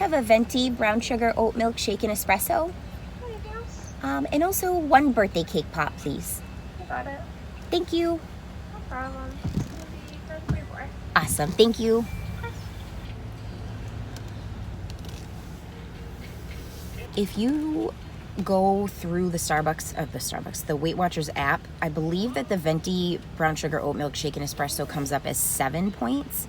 have a Venti brown sugar oat milk shaken espresso. And also 1 birthday cake pop, please. Got it. Thank you. No problem. It's gonna be 3-4. Awesome, thank you. If you go through the Weight Watchers app, I believe that the Venti brown sugar oat milk shaken espresso comes up as 7 points.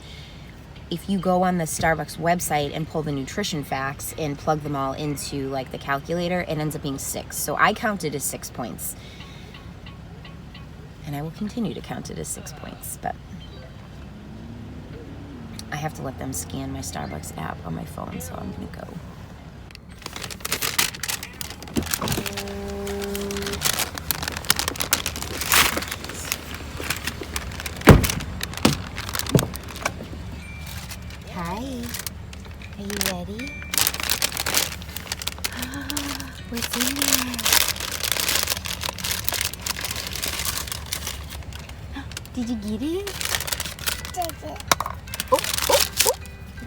If you go on the Starbucks website and pull the nutrition facts and plug them all into like the calculator, it ends up being 6. So I counted as 6 points. And I will continue to count it as 6 points, but I have to let them scan my Starbucks app on my phone, so I'm gonna go. Hi, are you ready? What's in there? Did you get it? Did it. Oh.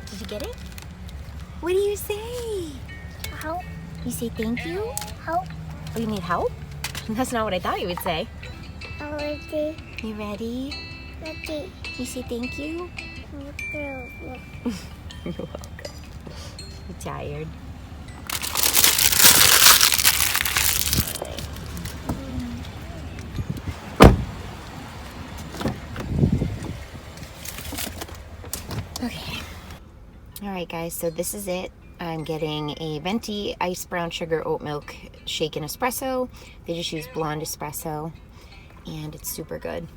Did you get it? What do you say? Help. You say thank you? Help. Oh, you need help? That's not what I thought you would say. Already. You ready? Ready. You say thank you? Okay. You're welcome. You tired? Okay. All right, guys, so this is it. I'm getting a Venti iced brown sugar oat milk shaken espresso. They just use blonde espresso, and it's super good.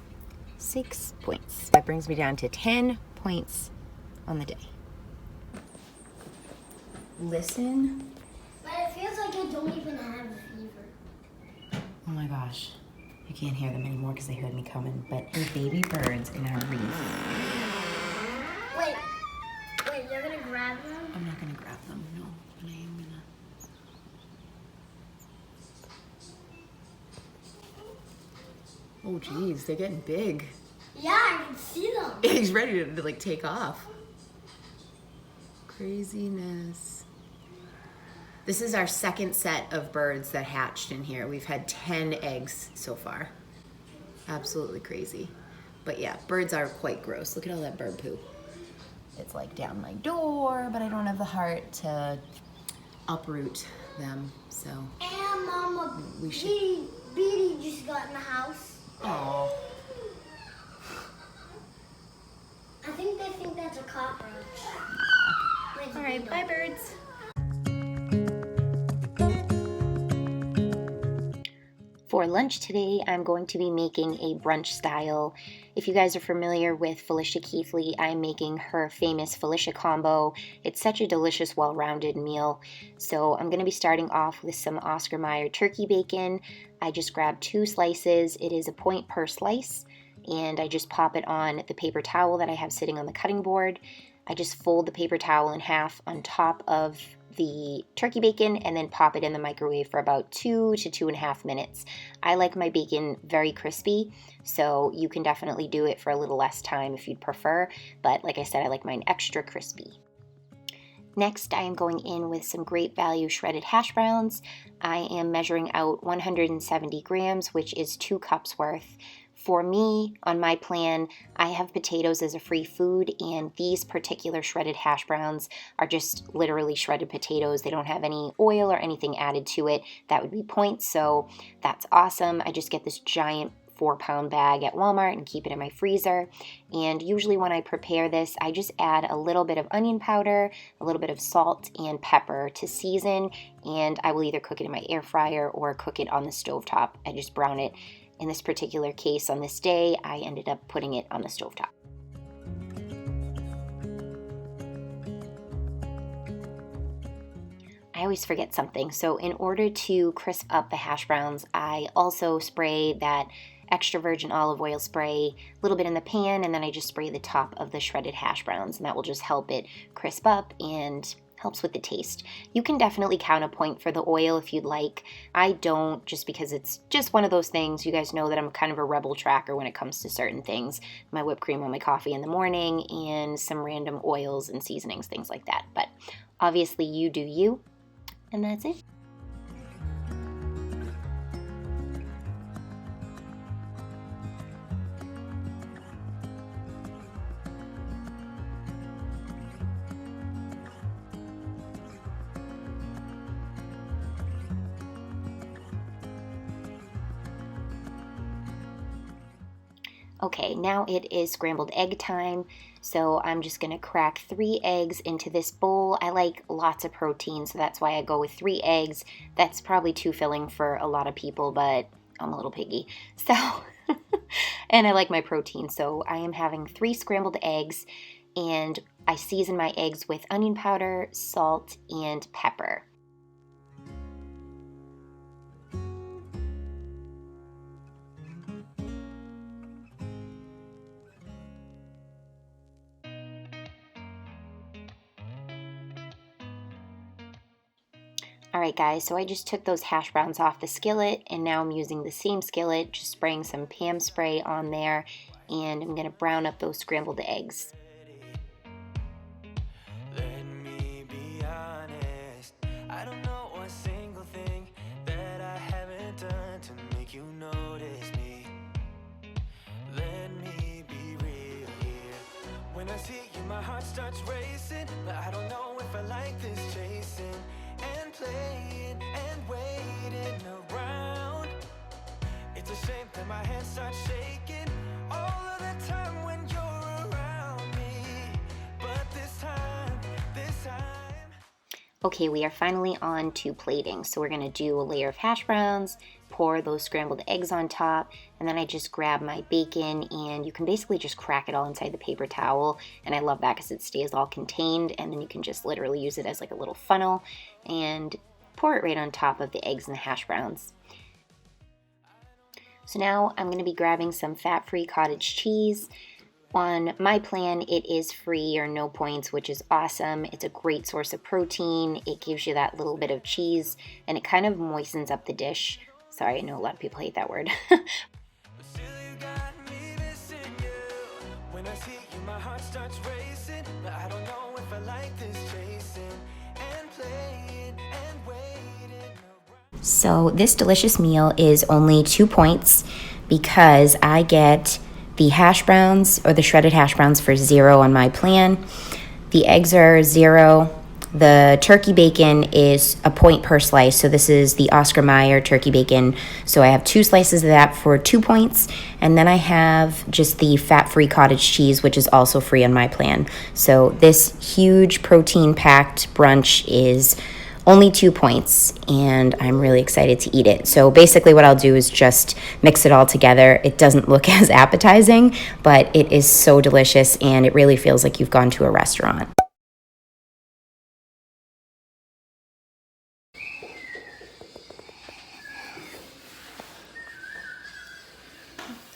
6 points. That brings me down to 10 points on the day. Listen. But it feels like I don't even have a fever. Oh my gosh. You can't hear them anymore because they heard me coming, but the baby birds in our reef. Wait, you're gonna grab them? I'm not gonna grab them, no, but I am gonna. Oh geez, they're getting big. Yeah, I can see them. He's ready to like take off. Craziness. This is our second set of birds that hatched in here. We've had 10 eggs so far. Absolutely crazy. But yeah, birds are quite gross. Look at all that bird poo. It's like down my door, but I don't have the heart to uproot them, so. And Mama, We should- Beatty just got in the house. Oh. I think they think that's a cockroach. All right, bye birds. For lunch today, I'm going to be making a brunch style. If you guys are familiar with Felicia Keithley, I'm making her famous Felicia combo. It's such a delicious, well-rounded meal. So I'm going to be starting off with some Oscar Mayer turkey bacon. I just grabbed 2 slices. It is a point per slice, and I just pop it on the paper towel that I have sitting on the cutting board. I just fold the paper towel in half on top of the turkey bacon and then pop it in the microwave for about 2 to 2.5 minutes. I like my bacon very crispy, so you can definitely do it for a little less time if you'd prefer, but like I said, I like mine extra crispy. Next, I am going in with some Great Value shredded hash browns. I am measuring out 170 grams, which is 2 cups worth. For me, on my plan, I have potatoes as a free food, and these particular shredded hash browns are just literally shredded potatoes. They don't have any oil or anything added to it. That would be points, so that's awesome. I just get this giant 4-pound bag at Walmart and keep it in my freezer. And usually when I prepare this, I just add a little bit of onion powder, a little bit of salt and pepper to season, and I will either cook it in my air fryer or cook it on the stovetop. I just brown it. In this particular case, on this day, I ended up putting it on the stovetop. I always forget something. So in order to crisp up the hash browns, I also spray that extra virgin olive oil spray a little bit in the pan, and then I just spray the top of the shredded hash browns, and that will just help it crisp up and helps with the taste. You can definitely count a point for the oil if you'd like. I don't, just because it's just one of those things. You guys know that I'm kind of a rebel tracker when it comes to certain things. My whipped cream on my coffee in the morning and some random oils and seasonings, things like that. But Obviously, you do you, and that's it. Okay, now it is scrambled egg time, so I'm just going to crack 3 eggs into this bowl. I like lots of protein, so that's why I go with 3 eggs. That's probably too filling for a lot of people, but I'm a little piggy. So, and I like my protein, so I am having 3 scrambled eggs, and I season my eggs with onion powder, salt, and pepper. Alright guys, so I just took those hash browns off the skillet, and now I'm using the same skillet, just spraying some PAM spray on there, and I'm going to brown up those scrambled eggs. Let me be honest, I don't know one single thing that I haven't done to make you notice me. Let me be real here. When I see you, my heart starts racing, but I don't know if I like this chasing and playing and waiting around. It's a shame that my hands start shaking all of the time when you're around me. But this time Okay, we are finally on to plating. So we're going to do a layer of hash browns, pour those scrambled eggs on top, and then I just grab my bacon, and you can basically just crack it all inside the paper towel, and I love that because it stays all contained, and then you can just literally use it as like a little funnel and pour it right on top of the eggs and the hash browns. So now I'm going to be grabbing some fat-free cottage cheese. On my plan, it is free or no points, which is awesome. It's a great source of protein. It gives you that little bit of cheese, and it kind of moistens up the dish. Sorry, I know a lot of people hate that word. So this delicious meal is only 2 points because I get the hash browns, or the shredded hash browns, for 0 on my plan. The eggs are 0. The turkey bacon is a point per slice. So this is the Oscar Mayer turkey bacon. So I have 2 slices of that for 2 points. And then I have just the fat-free cottage cheese, which is also free on my plan. So this huge protein-packed brunch is only 2 points, and I'm really excited to eat it. So basically what I'll do is just mix it all together. It doesn't look as appetizing, but it is so delicious, and it really feels like you've gone to a restaurant.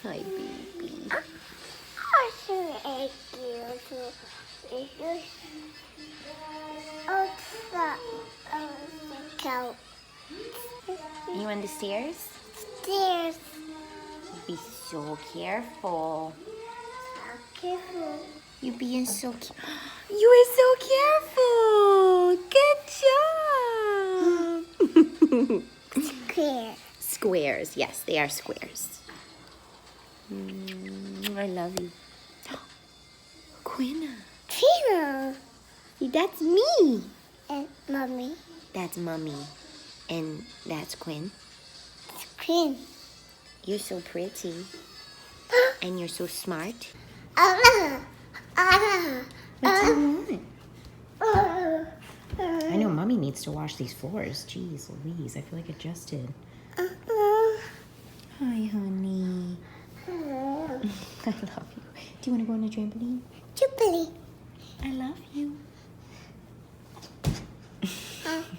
Hi, baby. You on the stairs? Stairs. Be so careful. Careful. You being so You are so careful. Good job. Square. Squares. Yes, they are squares. I love you. Quinna. Tina. That's me. And mommy. That's Mommy. And that's Quinn. Queen. You're so pretty. And you're so smart. What do you want? I know Mommy needs to wash these floors. Jeez Louise, I feel like it just did. Hi, honey. I love you. Do you want to go on a trampoline? Jubilee. I love you.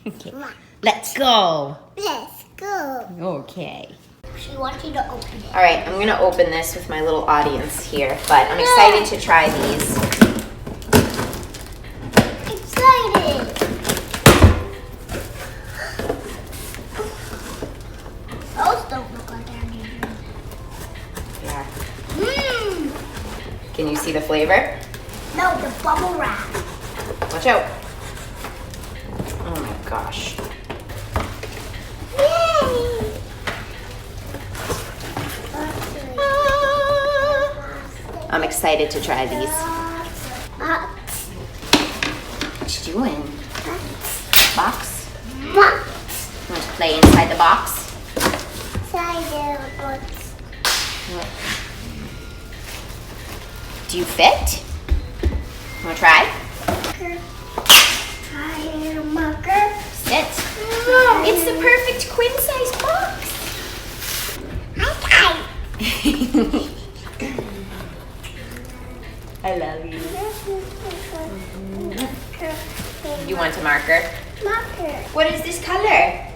Okay, let's go. Let's go. Okay. She wants you to open it. All right, I'm gonna open this with my little audience here, but I'm excited to try these. Excited. Those don't look like anything. Yeah. Mmm. Can you see the flavor? No, the bubble wrap. Watch out. gosh. Yay! I'm excited to try these. What you doing? Box? You want to play inside the box? Do you fit? You want to try? Sit. It's the perfect queen size box. I love you. You want a marker? What is this color?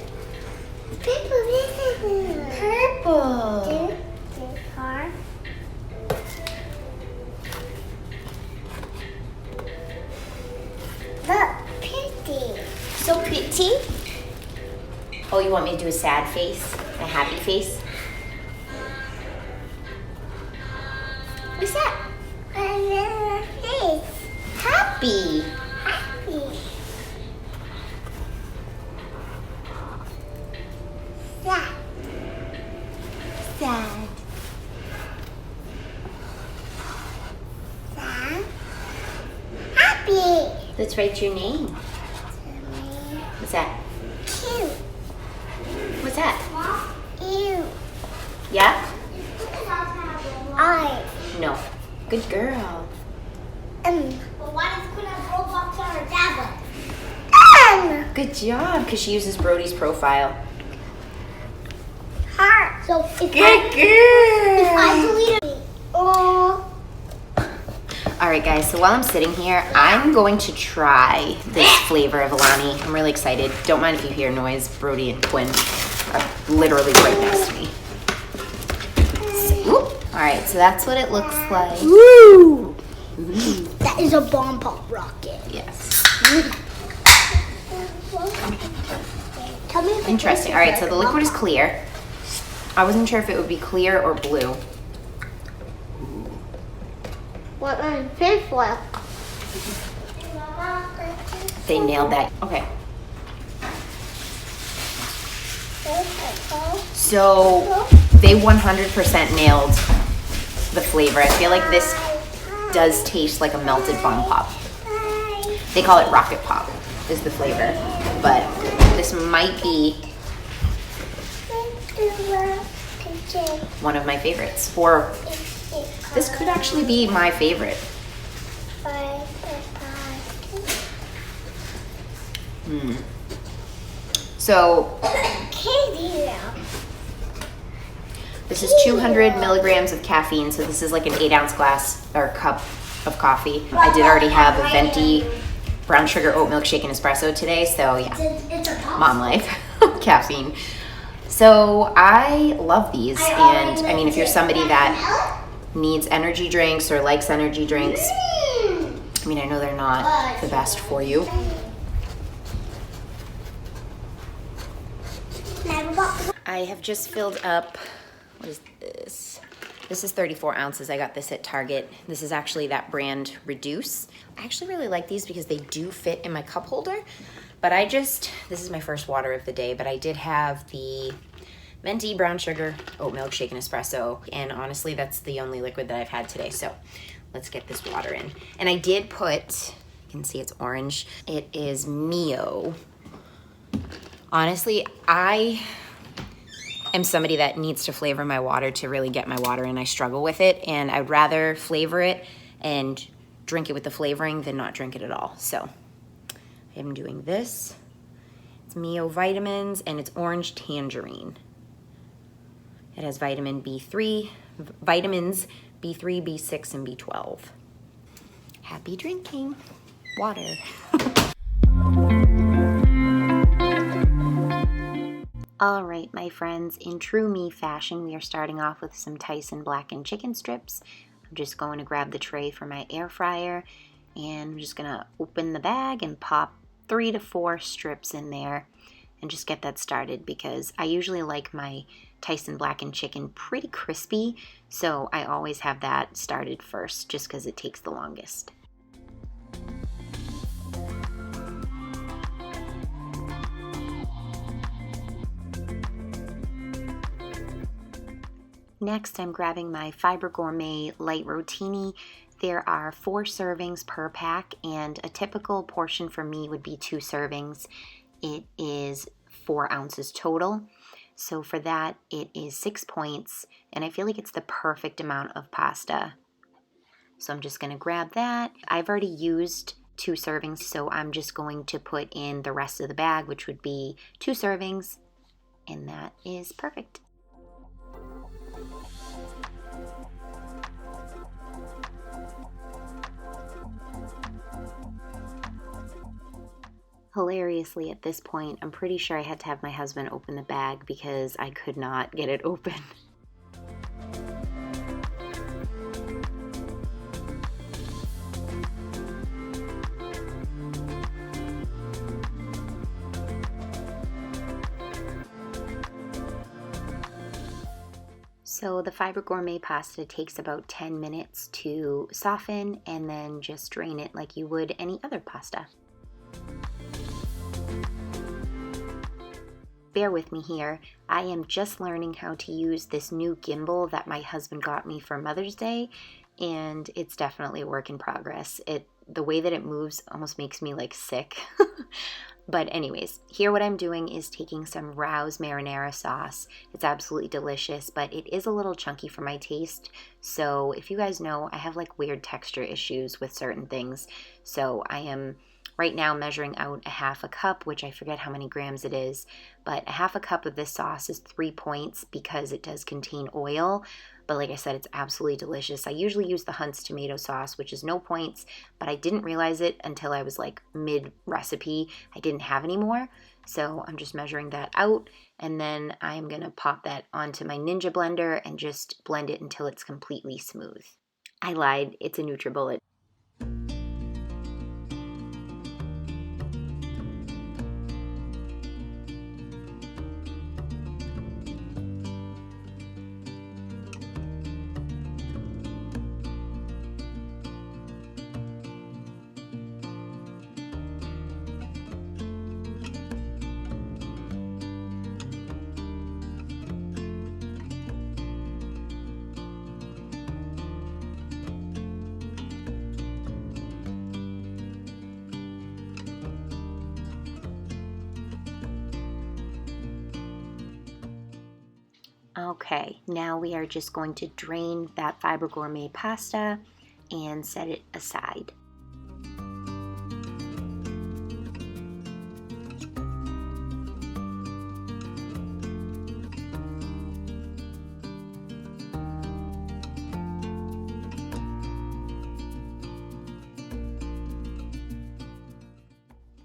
Purple. So pretty. Oh, you want me to do a sad face? A happy face? What's that? Happy. Sad. Happy. Let's write your name. What's that? Cute. What's that? Ew. Yeah? I. No. Good girl. But why does Queen have Roblox on her tablet? Good job, because she uses Brody's profile. Heart. So if Good if I girl. deleted it. Oh. All right, guys, so while I'm sitting here, I'm going to try this flavor of Alani. I'm really excited. Don't mind if you hear noise. Brody and Quinn are literally right next to me. So, all right, so that's what it looks like. Woo! That is a bomb pop rocket. Yes. Tell me if Interesting. All right, so the liquid is clear. I wasn't sure if it would be clear or blue. What in tinfoil? They nailed that. Okay. So they 100% nailed the flavor. I feel like this does taste like a melted bomb pop. They call it rocket pop is the flavor, but this might be one of my favorites, or this could actually be my favorite. So this is 200 milligrams of caffeine, so this is like an 8-ounce glass or cup of coffee. I did already have a Venti brown sugar oat milk shaken espresso today, so yeah, mom life, caffeine. So I love these, and I mean, if you're somebody that needs energy drinks or likes energy drinks, I mean, I know they're not the best for you. I have just filled up, what is this? This is 34 ounces. I got this at Target. This is actually that brand Reduce. I actually really like these because they do fit in my cup holder, but this is my first water of the day, but I did have the Venti brown sugar oat milk shaken espresso, and honestly, that's the only liquid that I've had today, so let's get this water in. And I did put, you can see it's orange, it is Mio. Honestly, I am somebody that needs to flavor my water to really get my water in. I struggle with it, and I'd rather flavor it and drink it with the flavoring than not drink it at all. So I am doing this. It's Mio Vitamins, and it's orange tangerine. It has vitamin B3, vitamins B3, B6, and B12. Happy drinking. Water. All right, my friends, in true me fashion, we are starting off with some Tyson Blackened Chicken strips. I'm just going to grab the tray for my air fryer, and I'm just gonna open the bag and pop 3 to 4 strips in there and just get that started, because I usually like my Tyson Blackened Chicken pretty crispy, so I always have that started first just because it takes the longest. Next, I'm grabbing my Fiber Gourmet Light Rotini. There are 4 servings per pack, and a typical portion for me would be 2 servings. It is 4 ounces total. So for that, it is 6 points, and I feel like it's the perfect amount of pasta. So I'm just going to grab that. I've already used 2 servings, so I'm just going to put in the rest of the bag, which would be 2 servings, and that is perfect. Hilariously, at this point, I'm pretty sure I had to have my husband open the bag because I could not get it open. So the Fiber Gourmet pasta takes about 10 minutes to soften, and then just drain it like you would any other pasta. Bear with me here. I am just learning how to use this new gimbal that my husband got me for Mother's Day, and it's definitely a work in progress. The way that it moves almost makes me like sick. But anyways, here what I'm doing is taking some Rouse marinara sauce. It's absolutely delicious, but it is a little chunky for my taste. So if you guys know, I have like weird texture issues with certain things. So I am right now measuring out a half a cup, which I forget how many grams it is, but a half a cup of this sauce is 3 points because it does contain oil. But like I said, it's absolutely delicious. I usually use the Hunt's tomato sauce, which is no points, but I didn't realize it until I was like mid-recipe. I didn't have any more, so I'm just measuring that out, and then I'm gonna pop that onto my Ninja blender and just blend it until it's completely smooth. I lied, it's a NutriBullet. Okay, now we are just going to drain that Fiber Gourmet pasta and set it aside.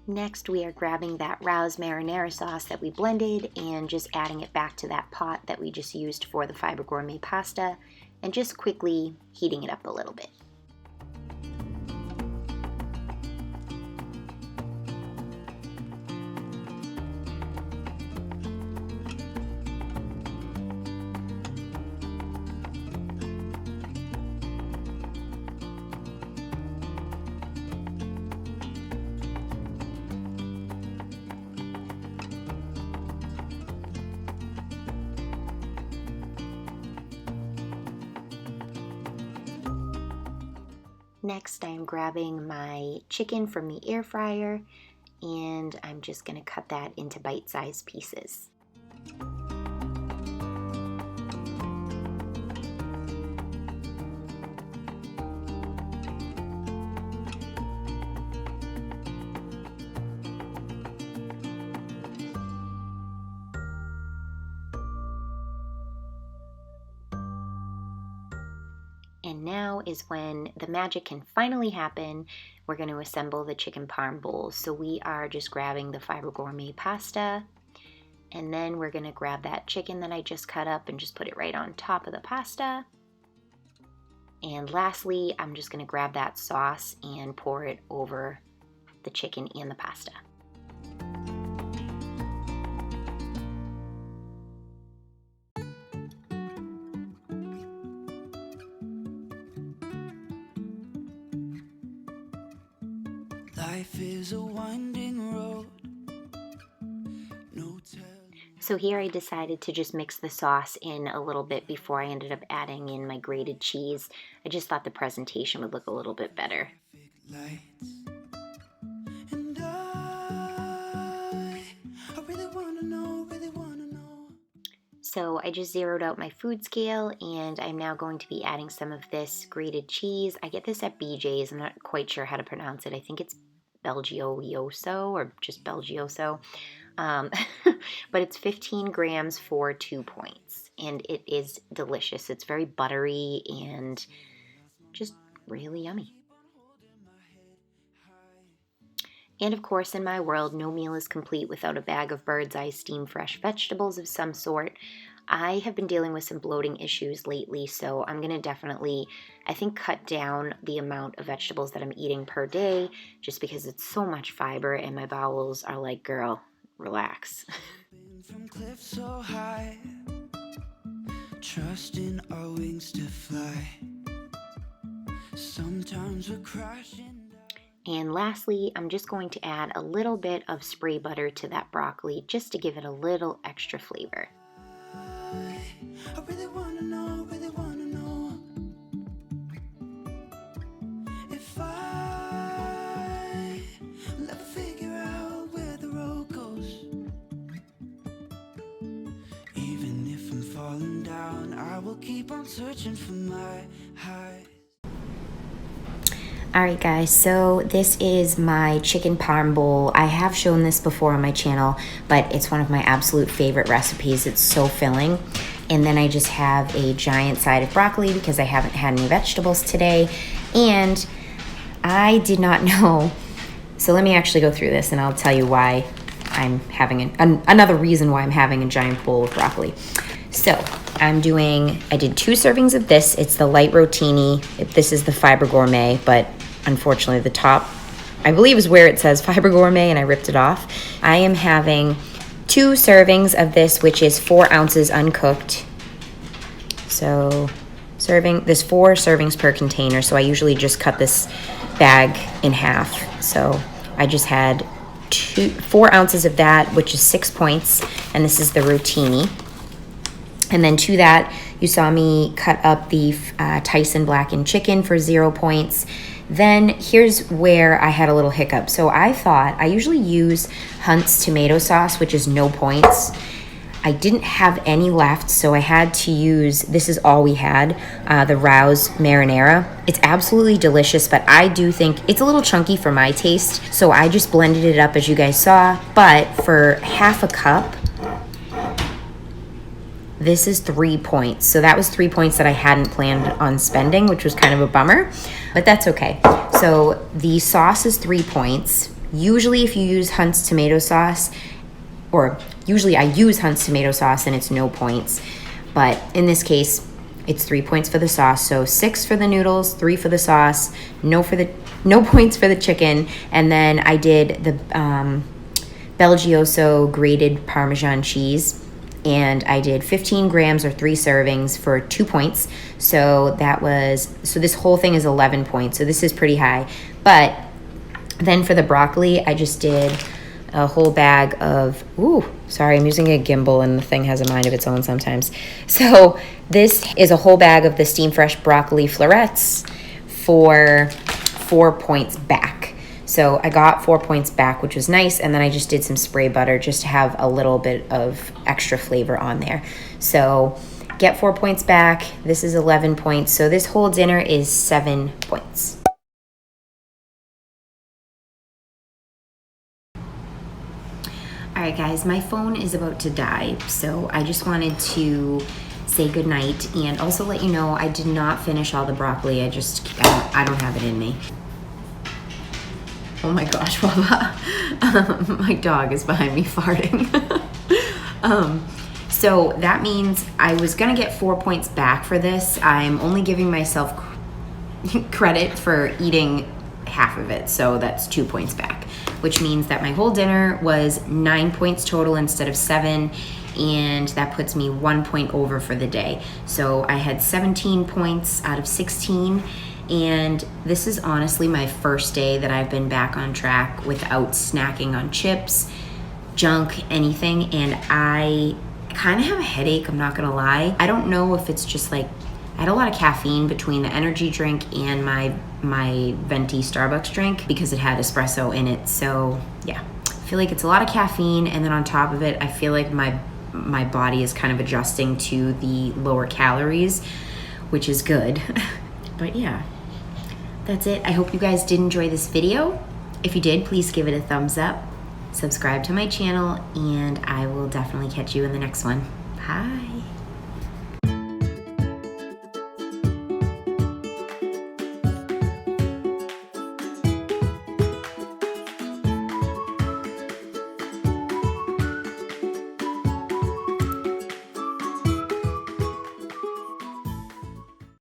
Next, we are grabbing that Rouse marinara sauce that we blended and just adding it back to that pot that we just used for the Fiber Gourmet pasta, and just quickly heating it up a little bit. Next, I'm grabbing my chicken from the air fryer, and I'm just going to cut that into bite-sized pieces. And now is when the magic can finally happen. We're going to assemble the chicken parm bowls. So we are just grabbing the Fiber Gourmet pasta, and then we're going to grab that chicken that I just cut up and just put it right on top of the pasta. And lastly, I'm just going to grab that sauce and pour it over the chicken and the pasta. Life is a winding road. No So here I decided to just mix the sauce in a little bit before I ended up adding in my grated cheese. I just thought the presentation would look a little bit better. And I really wanna know, really wanna know. So I just zeroed out my food scale, and I'm now going to be adding some of this grated cheese. I get this at BJ's. I'm not quite sure how to pronounce it. I think it's Belgioioso or just Belgioso. But it's 15 grams for 2 points, and it is delicious. It's very buttery and just really yummy. And of course, in my world, no meal is complete without a bag of bird's eye steam fresh vegetables of some sort. I have been dealing with some bloating issues lately, so I'm going to definitely, I think, cut down the amount of vegetables that I'm eating per day, just because it's so much fiber and my bowels are like, girl, relax. From cliffs so high, trusting our wings to fly. Sometimes we're crashing. And lastly, I'm just going to add a little bit of spray butter to that broccoli just to give it a little extra flavor. I really wanna know, really wanna know if I will ever figure out where the road goes. Even if I'm falling down, I will keep on searching for my highs. Alright guys, so this is my chicken parm bowl. I have shown this before on my channel, but it's one of my absolute favorite recipes. It's so filling. And then I just have a giant side of broccoli because I haven't had any vegetables today. And I did not know, so let me actually go through this and I'll tell you why I'm having another reason why I'm having a giant bowl of broccoli. So I did 2 servings of this. It's the light rotini. This is the fiber gourmet, but unfortunately the top, I believe, is where it says fiber gourmet and I ripped it off. I am having 2 servings of this, which is 4 ounces uncooked. So there's 4 servings per container. So I usually just cut this bag in half. So I just had 4 ounces of that, which is 6 points. And this is the rotini. And then to that, you saw me cut up the Tyson Blackened Chicken for 0 points. Then here's where I had a little hiccup. So I thought, I usually use Hunt's tomato sauce, which is no points. I didn't have any left, so I had to use, this is all we had, the Rouse Marinara. It's absolutely delicious, but I do think it's a little chunky for my taste, so I just blended it up as you guys saw. But for half a cup, this is 3 points. So that was 3 points that I hadn't planned on spending, which was kind of a bummer, but that's okay. So the sauce is 3 points. Usually if you use Hunt's tomato sauce, or usually I use Hunt's tomato sauce and it's no points, but in this case, it's 3 points for the sauce. So 6 for the noodles, 3 for the sauce, no points for the chicken. And then I did the Belgioso grated Parmesan cheese, and I did 15 grams or 3 servings for 2 points. So this whole thing is 11 points. So this is pretty high. But then for the broccoli, I just did a whole bag of, sorry, I'm using a gimbal and the thing has a mind of its own sometimes. So this is a whole bag of the Steamfresh broccoli florets for 4 points back. So I got 4 points back, which was nice, and then I just did some spray butter just to have a little bit of extra flavor on there. So get 4 points back. This is 11 points. So this whole dinner is 7 points. All right, guys, my phone is about to die, so I just wanted to say goodnight and also let you know I did not finish all the broccoli. I don't have it in me. Oh my gosh, Baba. My dog is behind me farting. So that means I was gonna get 4 points back for this. I'm only giving myself credit for eating half of it, so that's 2 points back, which means that my whole dinner was 9 points total instead of 7, and that puts me 1 point over for the day. So I had 17 points out of 16. And this is honestly my first day that I've been back on track without snacking on chips, junk, anything, and I kind of have a headache, I'm not gonna lie. I don't know if it's just like, I had a lot of caffeine between the energy drink and my Venti Starbucks drink because it had espresso in it. So yeah, I feel like it's a lot of caffeine, and then on top of it, I feel like my body is kind of adjusting to the lower calories, which is good. But yeah, that's it. I hope you guys did enjoy this video. If you did, please give it a thumbs up, subscribe to my channel, and I will definitely catch you in the next one. Bye.